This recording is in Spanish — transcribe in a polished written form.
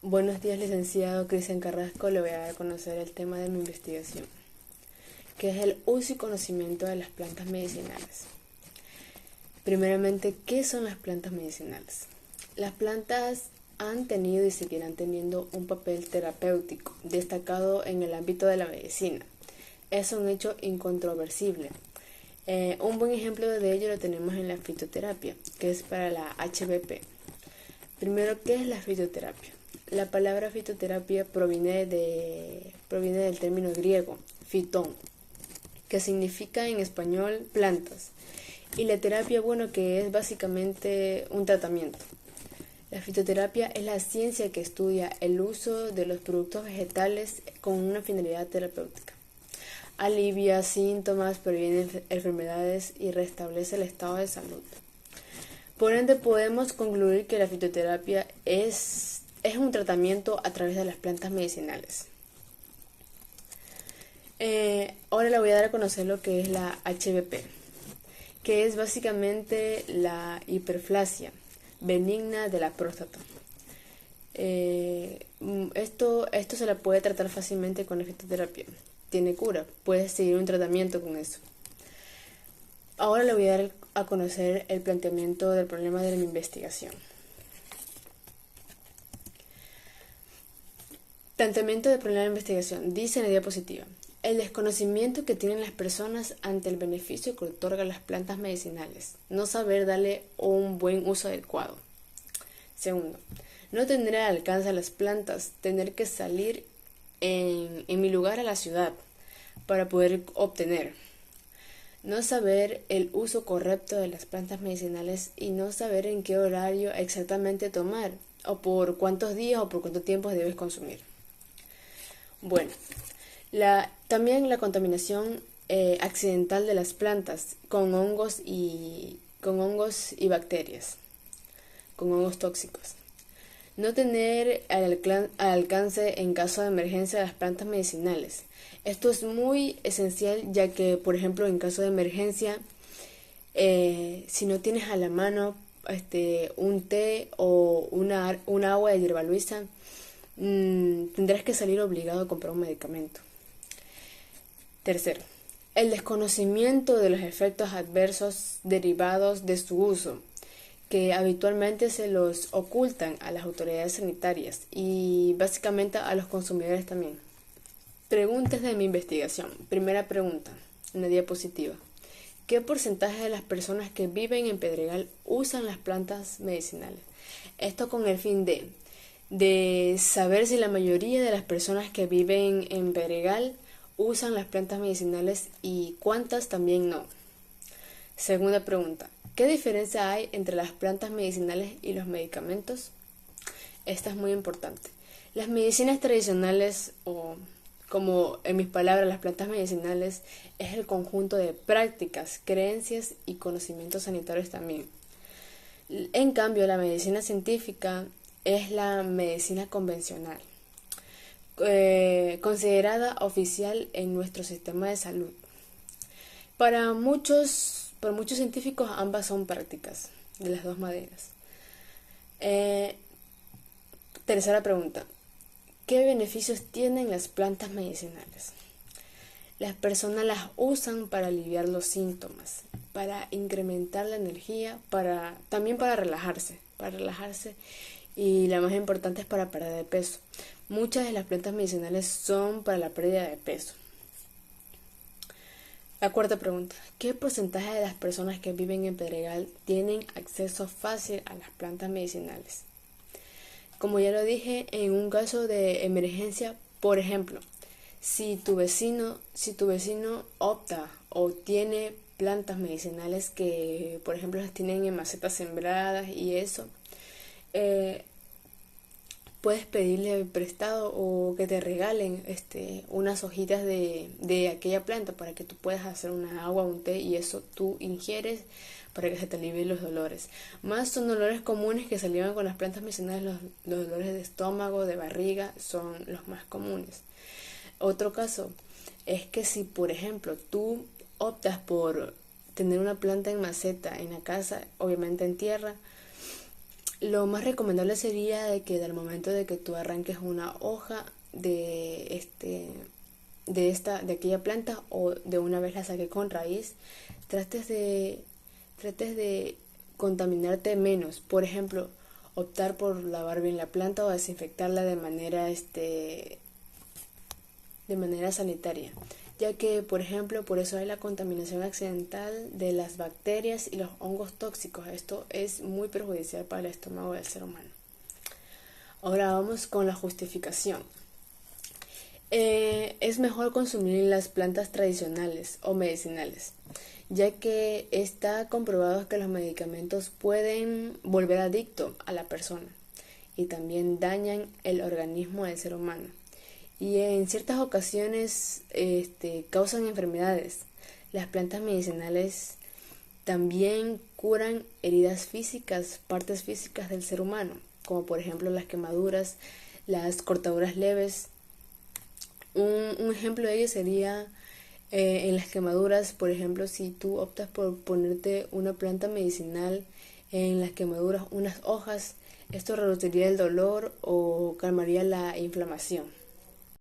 Buenos días, licenciado Cristian Carrasco. Le voy a dar a conocer el tema de mi investigación, que es el uso y conocimiento de las plantas medicinales. Primeramente, ¿qué son las plantas medicinales? Las plantas han tenido y seguirán teniendo un papel terapéutico destacado en el ámbito de la medicina. Es un hecho incontroversible. Un buen ejemplo de ello lo tenemos en la fitoterapia, que es para la HBP. Primero, ¿qué es la fitoterapia? La palabra fitoterapia proviene del término griego, fitón, que significa en español plantas. Y la terapia, bueno, que es básicamente un tratamiento. La fitoterapia es la ciencia que estudia el uso de los productos vegetales con una finalidad terapéutica. Alivia síntomas, previene enfermedades y restablece el estado de salud. Por ende, podemos concluir que la fitoterapia es un tratamiento a través de las plantas medicinales. Ahora le voy a dar a conocer lo que es la HBP, que es básicamente la hiperplasia benigna de la próstata. Esto se la puede tratar fácilmente con la fitoterapia. Tiene cura, puedes seguir un tratamiento con eso. Ahora le voy a dar a conocer el planteamiento del problema de mi investigación. Planteamiento del problema de investigación. Dice en la diapositiva: el desconocimiento que tienen las personas ante el beneficio que otorgan las plantas medicinales. No saber darle un buen uso adecuado. Segundo, no tener al alcance a las plantas, tener que salir en mi lugar a la ciudad para poder obtener. No saber el uso correcto de las plantas medicinales y no saber en qué horario exactamente tomar, o por cuántos días o por cuánto tiempo debes consumir. Bueno, también la contaminación accidental de las plantas con hongos y bacterias, con hongos tóxicos. No tener al alcance en caso de emergencia las plantas medicinales. Esto es muy esencial, ya que, por ejemplo, en caso de emergencia, si no tienes a la mano un té o un agua de hierba luisa, tendrás que salir obligado a comprar un medicamento. Tercero, el desconocimiento de los efectos adversos derivados de su uso, que habitualmente se los ocultan a las autoridades sanitarias y básicamente a los consumidores también. Preguntas de mi investigación. Primera pregunta, en la diapositiva: ¿qué porcentaje de las personas que viven en Pedregal usan las plantas medicinales? Esto con el fin de saber si la mayoría de las personas que viven en Pedregal usan las plantas medicinales y cuántas también no. Segunda pregunta: ¿qué diferencia hay entre las plantas medicinales y los medicamentos? Esta es muy importante. Las medicinas tradicionales, o como en mis palabras, las plantas medicinales, es el conjunto de prácticas, creencias y conocimientos sanitarios también. En cambio, la medicina científica es la medicina convencional, considerada oficial en nuestro sistema de salud. Para muchos científicos ambas son prácticas, de las dos maneras. Tercera pregunta: ¿qué beneficios tienen las plantas medicinales? Las personas las usan para aliviar los síntomas, para incrementar la energía, también para relajarse, y la más importante es para perder de peso. Muchas de las plantas medicinales son para la pérdida de peso. La cuarta pregunta: ¿qué porcentaje de las personas que viven en Pedregal tienen acceso fácil a las plantas medicinales? Como ya lo dije, en un caso de emergencia, por ejemplo, si tu vecino opta o tiene plantas medicinales que, por ejemplo, las tienen en macetas sembradas y eso, puedes pedirle prestado o que te regalen unas hojitas de aquella planta para que tú puedas hacer una agua, un té, y eso tú ingieres para que se te alivien los dolores. Más son dolores comunes que se alivian con las plantas medicinales. Los dolores de estómago, de barriga, son los más comunes. Otro caso es que si, por ejemplo, tú optas por tener una planta en maceta en la casa, obviamente en tierra, Lo más recomendable sería de que al momento de que tú arranques una hoja de aquella planta o de una vez la saques con raíz, trates de trates de contaminarte menos. Por ejemplo, optar por lavar bien la planta o desinfectarla de manera sanitaria, ya que, por ejemplo, por eso hay la contaminación accidental de las bacterias y los hongos tóxicos. Esto es muy perjudicial para el estómago del ser humano. Ahora vamos con la justificación. Es mejor consumir las plantas tradicionales o medicinales, ya que está comprobado que los medicamentos pueden volver adicto a la persona y también dañan el organismo del ser humano. Y en ciertas ocasiones causan enfermedades. Las plantas medicinales también curan heridas físicas, partes físicas del ser humano, como por ejemplo las quemaduras, las cortaduras leves. Un ejemplo de ello sería en las quemaduras, por ejemplo, si tú optas por ponerte una planta medicinal en las quemaduras, unas hojas, esto reduciría el dolor o calmaría la inflamación.